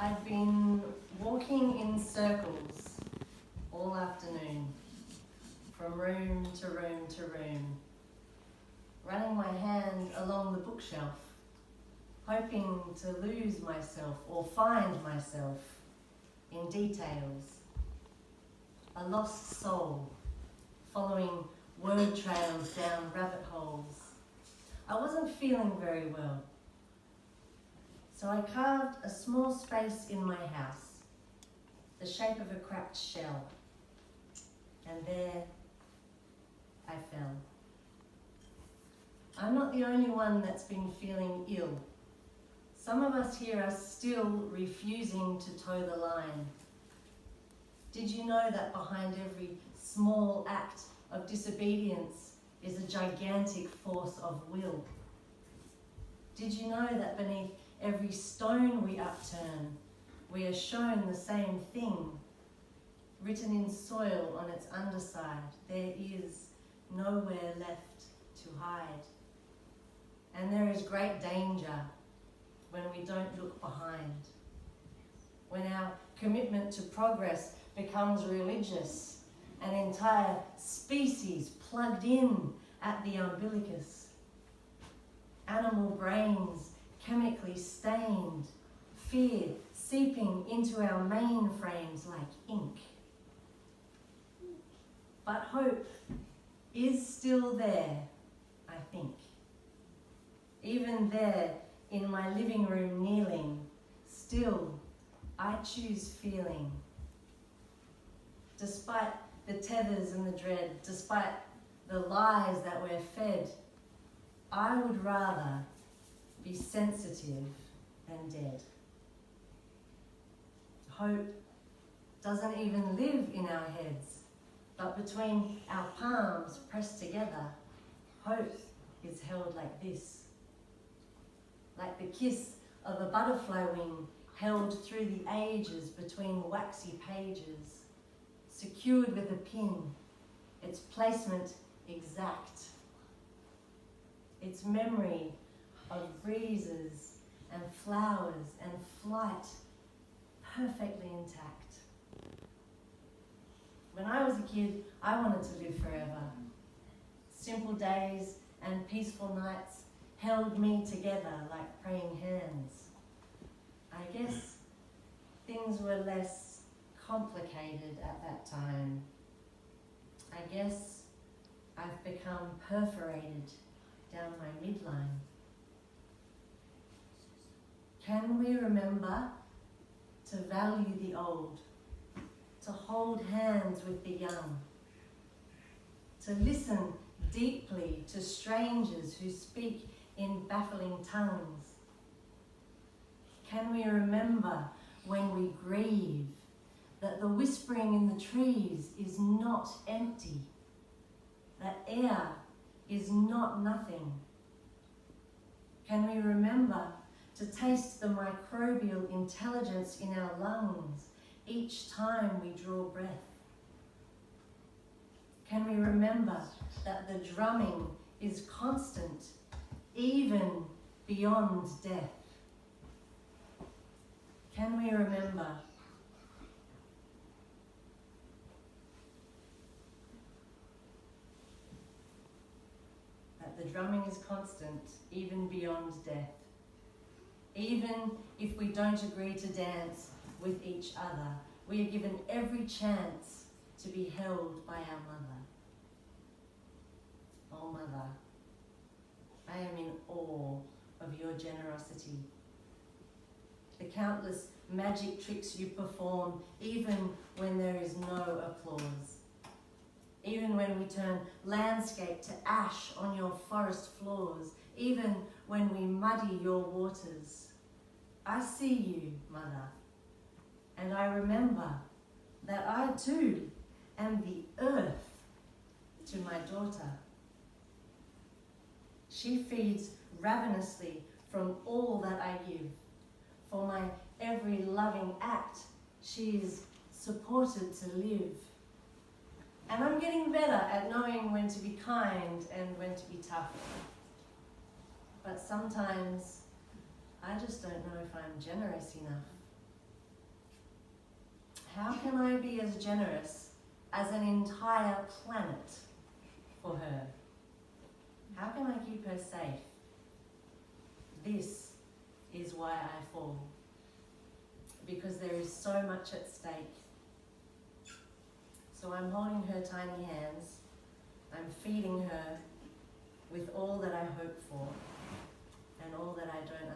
I've been walking in circles all afternoon, from room to room to room, running my hand along the bookshelf, hoping to lose myself or find myself in details. A lost soul, following word trails down rabbit holes. I wasn't feeling very well, so I carved a small space in my house, the shape of a cracked shell, and there I fell. I'm not the only one that's been feeling ill. Some of us here are still refusing to toe the line. Did you know that behind every small act of disobedience is a gigantic force of will? Did you know that beneath every stone we upturn, we are shown the same thing? Written in soil on its underside, there is nowhere left to hide. And there is great danger when we don't look behind. When our commitment to progress becomes religious, an entire species plugged in at the umbilicus. Animal brains chemically stained, fear seeping into our mainframes like ink. But hope is still there, I think. Even there, in my living room kneeling, still I choose feeling. Despite the tethers and the dread, despite the lies that we're fed, I would rather be sensitive than dead. Hope doesn't even live in our heads, but between our palms pressed together, hope is held like this. Like the kiss of a butterfly wing held through the ages between waxy pages, secured with a pin, its placement exact, its memory of breezes and flowers and flight perfectly intact. When I was a kid, I wanted to live forever. Simple days and peaceful nights held me together like praying hands. I guess things were less complicated at that time. I guess I've become perforated down my midline. Can we remember to value the old, to hold hands with the young, to listen deeply to strangers who speak in baffling tongues? Can we remember when we grieve that the whispering in the trees is not empty, that air is not nothing? Can we remember to taste the microbial intelligence in our lungs each time we draw breath? Can we remember that the drumming is constant, even beyond death? Can we remember that the drumming is constant, even beyond death? Even if we don't agree to dance with each other, we are given every chance to be held by our mother. Oh, Mother, I am in awe of your generosity. The countless magic tricks you perform, even when there is no applause. Even when we turn landscape to ash on your forest floors. Even when we muddy your waters. I see you, Mother, and I remember that I too am the earth to my daughter. She feeds ravenously from all that I give. For my every loving act, she is supported to live. And I'm getting better at knowing when to be kind and when to be tough. But sometimes I just don't know if I'm generous enough. How can I be as generous as an entire planet for her? How can I keep her safe? This is why I fall. Because there is so much at stake. So I'm holding her tiny hands. I'm feeding her with all that I hope for and all that I don't